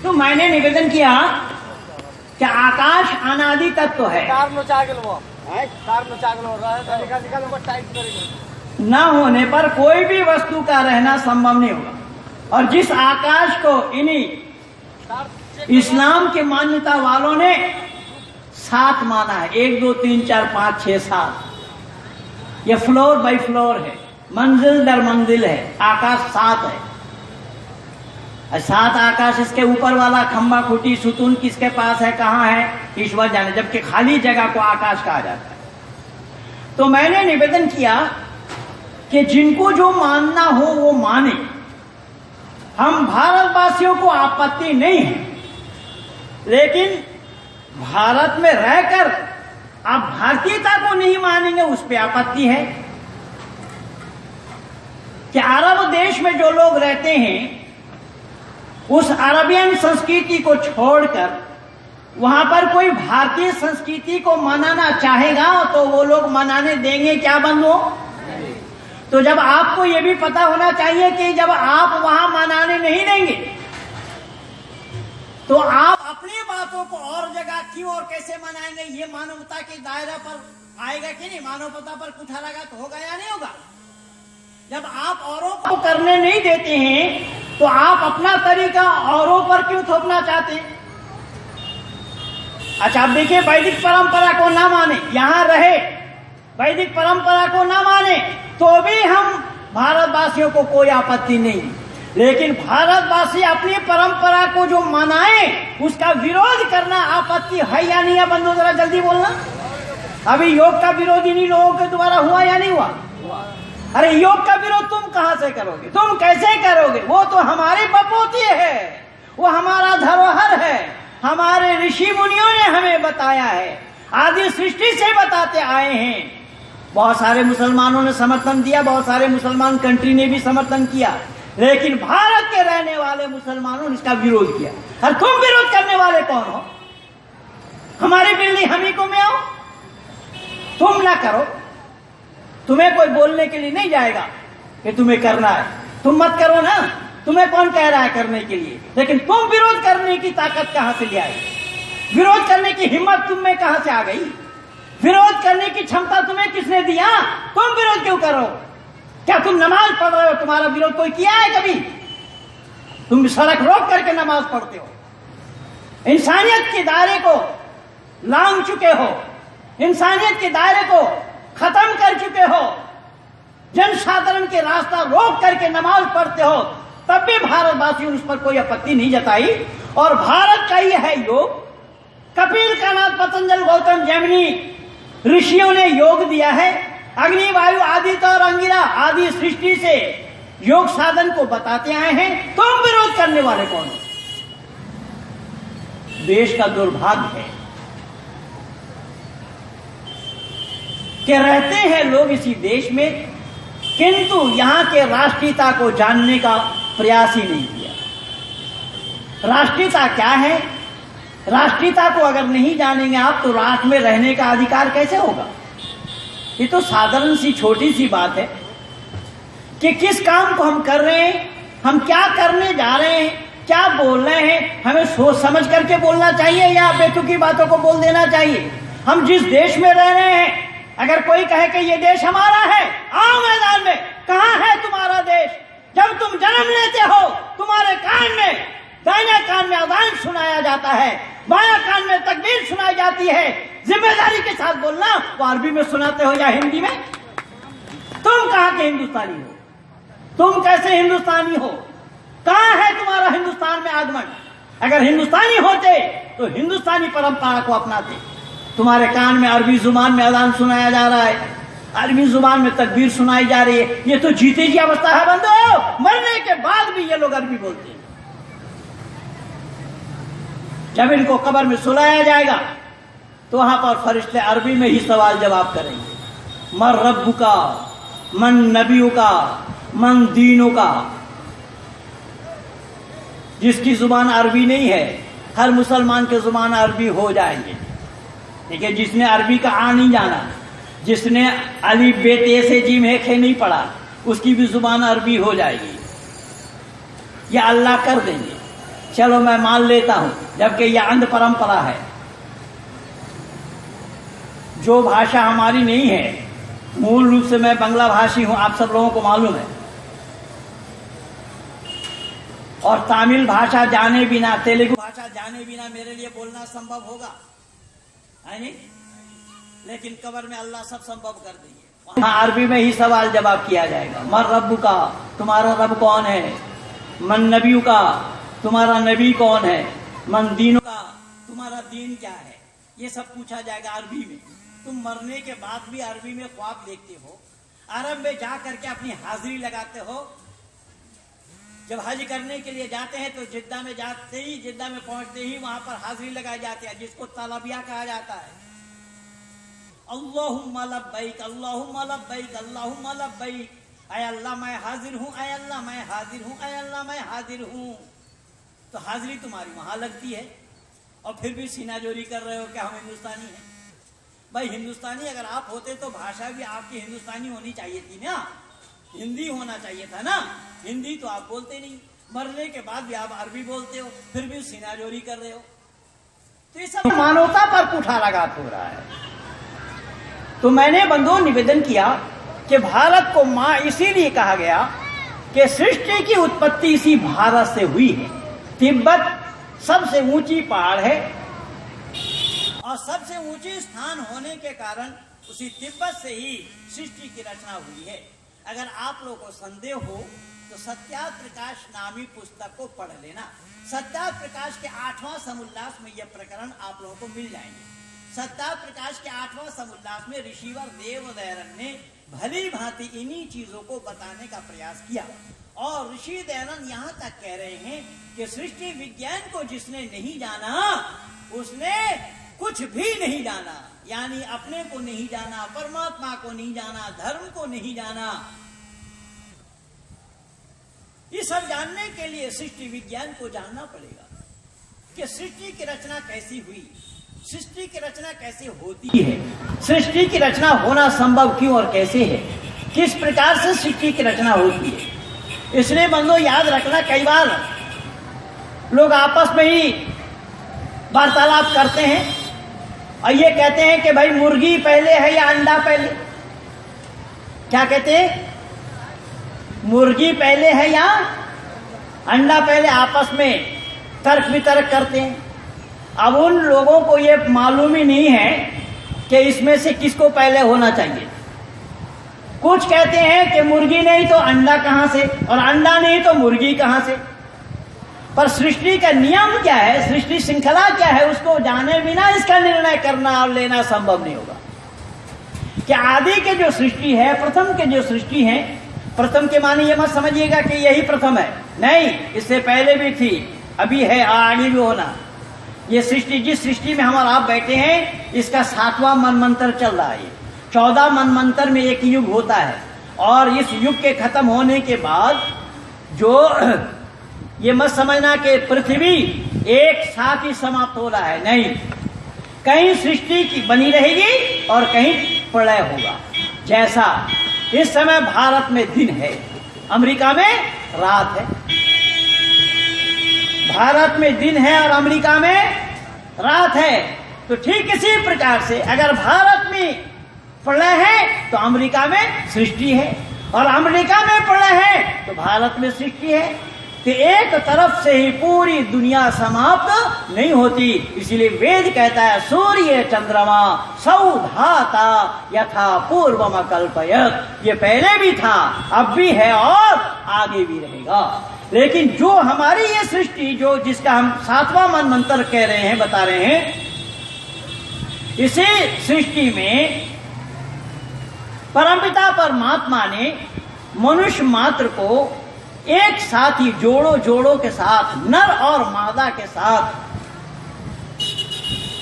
तो मैंने निवेदन किया कि आकाश अनादि तत्व है, न होने पर कोई भी वस्तु का रहना संभव नहीं होगा। और जिस आकाश को इन्हीं इस्लाम के मान्यता वालों ने 7 माना है, 1 2 3 4 5 6 7, ये फ्लोर बाय फ्लोर है, मंजिल दर मंजिल है, आकाश 7 है। 7 आकाश, इसके ऊपर वाला खंबा खूटी सुतून किसके पास है, कहाँ है, ईश्वर जाने, जबकि खाली जगह को आकाश कहा जाता है। तो मैंने निवेदन किया कि जिनको जो मानना हो वो माने, हम भारतवासियों को आपत्ति नहीं है, लेकिन भारत में रहकर आप भारतीयता को नहीं मानेंगे उस पर आपत्ति है। कि अरब देश में जो लोग रहते हैं उस अरबियन संस्कृति को छोड़कर वहां पर कोई भारतीय संस्कृति को मनाना चाहेगा तो वो लोग मनाने देंगे क्या बंधुओं? तो जब आपको ये भी पता होना चाहिए कि जब आप वहां मनाने नहीं देंगे तो आप अपनी बातों को और जगह क्यों और कैसे मनाएंगे? ये मानवता के दायरा पर आएगा कि नहीं? मानवता पर कुठा लगा तो होगा या नहीं होगा? जब आप औरों को करने नहीं देते हैं तो आप अपना तरीका औरों पर क्यों थोपना चाहते हैं? अच्छा, आप देखिए, वैदिक परंपरा को ना माने, यहां रहे, वैदिक परंपरा को ना माने तो भी हम भारतवासियों को कोई आपत्ति नहीं, लेकिन भारतवासी अपनी परंपरा को जो मनाए उसका विरोध करना आपत्ति है या नहीं है? बंधु जरा जल्दी बोलना। अभी योग का विरोध इन्हीं लोगों के द्वारा हुआ या नहीं हुआ? अरे योग का विरोध तुम कहां से करोगे, तुम कैसे करोगे? वो तो हमारी बपोती है, वो हमारा धरोहर है, हमारे ऋषि मुनियों ने हमें बताया है, आदि सृष्टि से बताते आए हैं। बहुत सारे मुसलमानों ने समर्थन दिया, बहुत सारे मुसलमान कंट्री ने भी समर्थन किया, लेकिन भारत के रहने वाले मुसलमानों ने इसका विरोध किया। और तुम विरोध करने वाले कौन हो? हमारी बिल्ली हम ही को में आओ, तुम ना करो, तुम्हें कोई बोलने के लिए नहीं जाएगा कि तुम्हें करना है, तुम मत करो ना, तुम्हें कौन कह रहा है करने के लिए? लेकिन तुम विरोध करने की ताकत कहां से ले आए? विरोध करने की हिम्मत तुम में कहां से आ गई? विरोध करने की क्षमता तुम्हें किसने दिया? तुम विरोध क्यों करो? क्या तुम नमाज पढ़ रहे हो? तुम्हारा विरोध कोई किया है कभी? तुम सड़क रोक करके नमाज पढ़ते हो, इंसानियत के दायरे को लांघ चुके हो, इंसानियत के दायरे को खत्म कर चुके हो, जनसाधारण के रास्ता रोक करके नमाज पढ़ते हो, तब भी भारतवासियों ने उस पर कोई आपत्ति नहीं जताई। और भारत का ही है योग, कपिल का नाथ, पतंजल, गौतम, जैमिनी ऋषियों ने योग दिया है, अग्नि, वायु, आदित्य और अंगिरा आदि सृष्टि से योग साधन को बताते आए हैं। तुम विरोध करने वाले कौन हो? देश का दुर्भाग्य है कि रहते हैं लोग इसी देश में, किंतु यहां के राष्ट्रीयता को जानने का प्रयास ही नहीं किया। राष्ट्रीयता क्या है? राष्ट्रीयता को अगर नहीं जानेंगे आप तो राष्ट्र में रहने का अधिकार कैसे होगा? ये तो साधारण सी छोटी सी बात है कि किस काम को हम कर रहे हैं, हम क्या करने जा रहे हैं, क्या बोल रहे हैं, हमें सोच समझ करके बोलना चाहिए या बेतुकी बातों को बोल देना चाहिए? हम जिस देश में रह रहे हैं, अगर कोई कहे कि ये देश हमारा है, आओ मैदान में, कहां है तुम्हारा देश? जब तुम जन्म लेते हो तुम्हारे कान में, दाहिने कान में अज़ान सुनाया जाता है, बायां कान में तकबीर सुनाई जाती है। जिम्मेदारी के साथ बोलना, वो अरबी में सुनाते हो या हिंदी में? तुम कहां के हिंदुस्तानी हो? तुम कैसे हिंदुस्तानी हो? कहां है तुम्हारा हिंदुस्तान में आगमन? अगर हिंदुस्तानी होते तो हिंदुस्तानी परंपरा को अपनाते। तुम्हारे कान में अरबी जुबान में अज़ान सुनाया जा रहा है, अरबी जुबान में तकबीर सुनाई जा रही है। ये तो जीते जी अवस्था है बंदो, मरने के बाद भी ये लोग अरबी बोलते हैं। जब इनको कब्र में सुलाया जाएगा तो वहां पर फरिश्ते अरबी में ही सवाल जवाब करेंगे, मन रब्बु का, मन नबियों का, मन दीनों का। जिसकी जुबान अरबी नहीं है, हर मुसलमान की जुबान अरबी हो जाएंगे। ठीक है, जिसने अरबी का आ नहीं जाना, जिसने अलिफ बे ते से जीम है खे नहीं पढ़ा, उसकी भी जुबान अरबी हो जाएगी। ये अल्लाह कर देंगे। चलो मैं मान लेता हूं, जबकि यह अंध परंपरा है। जो भाषा हमारी नहीं है, मूल रूप से मैं बंगला भाषी हूं, आप सब लोगों को मालूम है, और तमिल भाषा जाने बिना, तेलुगु भाषा जाने बिना मेरे लिए बोलना संभव होगा, है नहीं? लेकिन कब्र में अल्लाह सब संभव कर देंगे। वहां अरबी में ही सवाल जवाब किया जाएगा। मन रब्बु का, तुम्हारा रब कौन है? मन नबियु का, तुम्हारा नबी कौन है? मन दीनों का, तुम्हारा दीन क्या है? ये सब पूछा जाएगा अरबी में। तुम मरने के बाद भी अरबी में ख्वाब देखते हो, अरब में जा करके अपनी हाजिरी लगाते हो। जब हज करने के लिए जाते हैं तो जिद्दा में जाते ही, जिद्दा में पहुंचते ही वहां पर हाजिरी लगाई जाती है, जिसको तलबिया कहा जाता है। अल्लाहुम्मा लब्बैक, अल्लाहुम्मा लब्बैक, अल्लाहुम्मा लब्बैक, ऐ अल्लाह मैं हाजिर हूं, ऐ अल्लाह मैं हाजिर हूं, ऐ अल्लाह मैं हाजिर हूं। तो हाजिरी तुम्हारी वहां लगती है और फिर भी सीनाजोरी कर रहे हो कि हम हिंदुस्तानी हैं। भाई हिंदुस्तानी अगर आप होते तो भाषा भी आपकी हिंदुस्तानी होनी चाहिए थी ना, हिंदी होना चाहिए था ना। हिंदी तो आप बोलते नहीं, मरने के बाद भी आप अरबी बोलते हो, फिर भी सीनाजोरी कर रहे हो। तो ये सब मानवता पर कुठाराघात हो रहा है। तो मैंने बंधुओं निवेदन किया कि भारत को मां इसीलिए कहा गया कि सृष्टि की उत्पत्ति इसी भारत से हुई है। तिब्बत सबसे ऊंची पहाड़ है और सबसे ऊंची स्थान होने के कारण उसी तिब्बत से ही सृष्टि की रचना हुई है। अगर आप लोगों को संदेह हो तो सत्यार्थ प्रकाश नामी पुस्तक को पढ़ लेना। सत्यार्थ प्रकाश के 8वां समुल्लास में यह प्रकरण आप लोगों को मिल जाएंगे। सत्यार्थ प्रकाश के 8वां समुल्लास में ऋषिवर देवदयानंद ने भली भांति इन्हीं चीजों को बताने का प्रयास किया। और ऋषि दयानंद यहाँ तक कह रहे हैं कि सृष्टि विज्ञान को जिसने नहीं जाना उसने कुछ भी नहीं जाना, यानी अपने को नहीं जाना, परमात्मा को नहीं जाना, धर्म को नहीं जाना। ये सब जानने के लिए सृष्टि विज्ञान को जानना पड़ेगा कि सृष्टि की रचना कैसी हुई, सृष्टि की रचना कैसे होती है, सृष्टि की रचना होना संभव क्यों और कैसे है, किस प्रकार से सृष्टि की रचना होती है। इसलिए बंधुओं याद रखना, कई बार लोग आपस में ही वार्तालाप करते हैं और ये कहते हैं कि भाई मुर्गी पहले है या अंडा पहले। क्या कहते हैं? मुर्गी पहले है या अंडा पहले, आपस में तर्क वितर्क करते हैं। अब उन लोगों को ये मालूम ही नहीं है कि इसमें से किसको पहले होना चाहिए। कुछ कहते हैं कि मुर्गी नहीं तो अंडा कहां से, और अंडा नहीं तो मुर्गी कहां से। पर सृष्टि का नियम क्या है, सृष्टि श्रृंखला क्या है, उसको जाने बिना इसका निर्णय करना और लेना संभव नहीं होगा। कि आदि के जो सृष्टि है, प्रथम के जो सृष्टि है, प्रथम के माने ये मत समझिएगा कि यही प्रथम है, नहीं, इससे पहले भी थी, अभी है, आगे भी होना। ये सृष्टि, जिस सृष्टि में हम और आप बैठे हैं, इसका 7वां मनमंत्र चल रहा है। 14 मनमंत्र में एक युग होता है और इस युग के खत्म होने के बाद जो ये मत समझना कि पृथ्वी एक साथ ही समाप्त हो रहा है, नहीं, कहीं सृष्टि की बनी रहेगी और कहीं प्रलय होगा। जैसा इस समय भारत में दिन है, अमेरिका में रात है। भारत में दिन है और अमेरिका में रात है। तो ठीक इसी प्रकार से अगर भारत में प्रलय है तो अमेरिका में सृष्टि है, और अमेरिका में प्रलय है तो भारत में सृष्टि है। तो एक तरफ से ही पूरी दुनिया समाप्त नहीं होती। इसीलिए वेद कहता है सूर्य चंद्रमा सौधाता यथा पूर्वम कल्पयत। ये पहले भी था, अब भी है और आगे भी रहेगा। लेकिन जो हमारी ये सृष्टि, जो जिसका हम 7वां मनमंत्र कह रहे हैं, बता रहे हैं, इसी सृष्टि में परमपिता परमात्मा ने मनुष्य मात्र को एक साथ ही जोड़ों जोड़ों के साथ, नर और मादा के साथ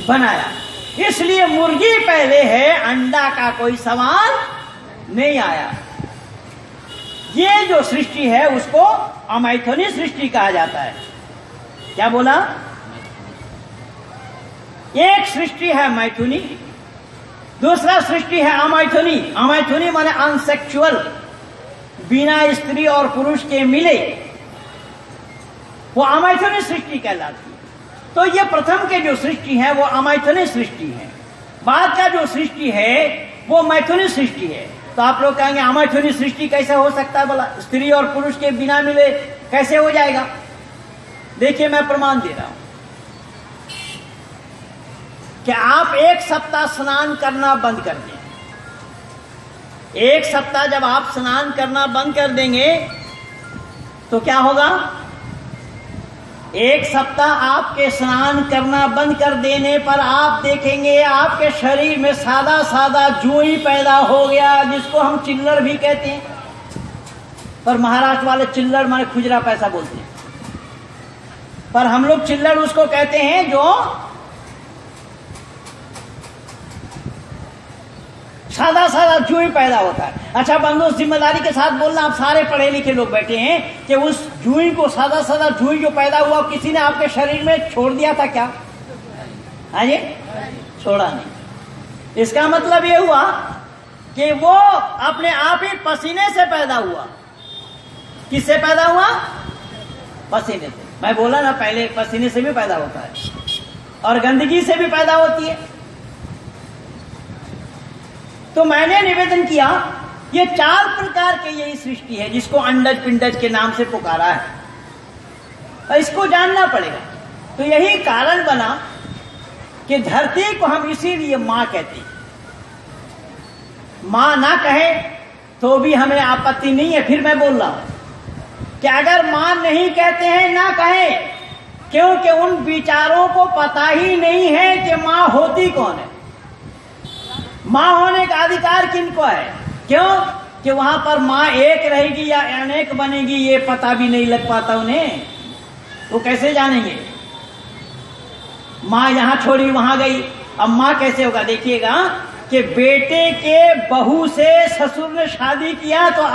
बनाया। इसलिए मुर्गी पहले है, अंडा का कोई सवाल नहीं आया। ये जो सृष्टि है उसको अमैथुनी सृष्टि कहा जाता है। क्या बोला? एक सृष्टि है मैथुनी, दूसरा सृष्टि है अमैथुनी। अमैथुनी माने अनसेक्सुअल, बिना स्त्री और पुरुष के मिले। वो अमैथुनी सृष्टि कहलाती है। तो ये प्रथम के जो सृष्टि है वो अमैथुनी सृष्टि है, बाद का जो सृष्टि है वो मैथुनी सृष्टि है। तो आप लोग कहेंगे अमैथुनी सृष्टि कैसे हो सकता है, बोला स्त्री और पुरुष के बिना मिले कैसे हो जाएगा? देखिए मैं प्रमाण दे रहा हूं कि आप एक सप्ताह स्नान करना बंद कर दें। एक सप्ताह जब आप स्नान करना बंद कर देंगे तो क्या होगा? एक सप्ताह आपके स्नान करना बंद कर देने पर आप देखेंगे आपके शरीर में सादा सादा जुई पैदा हो गया, जिसको हम चिल्लर भी कहते हैं, पर महाराष्ट्र वाले चिल्लर माने खुजरा पैसा बोलते हैं, पर हम लोग चिल्लर उसको कहते हैं जो सादा सादा जुई पैदा होता है। अच्छा बंधु, जिम्मेदारी के साथ बोलना, आप सारे पढ़े लिखे लोग बैठे हैं कि उस जुई को, सादा सादा जुई जो पैदा हुआ, किसी ने आपके शरीर में छोड़ दिया था क्या? हाँ जी, छोड़ा नहीं। इसका मतलब ये हुआ कि वो अपने आप ही पसीने से पैदा हुआ। किससे पैदा हुआ? पसीने से। मैं बोला ना पहले, पसीने से भी पैदा होता है और गंदगी से भी पैदा होती है। तो मैंने निवेदन किया ये 4 प्रकार के यही सृष्टि है जिसको अंडज पिंडज के नाम से पुकारा है, और इसको जानना पड़ेगा। तो यही कारण बना कि धरती को हम इसीलिए मां कहते हैं। मां ना कहे तो भी हमें आपत्ति नहीं है। फिर मैं बोल रहा हूं कि अगर मां नहीं कहते हैं ना कहे, क्योंकि उन विचारों को पता ही नहीं है कि मां होती कौन है, मां होने का अधिकार किनको है। क्यों? कि वहां पर मां एक रहेगी या अनेक बनेगी ये पता भी नहीं लग पाता उन्हें। वो कैसे जानेंगे? मां यहां छोड़ी वहां गई, अब मां कैसे होगा? देखिएगा कि बेटे के बहू से ससुर ने शादी किया तो अब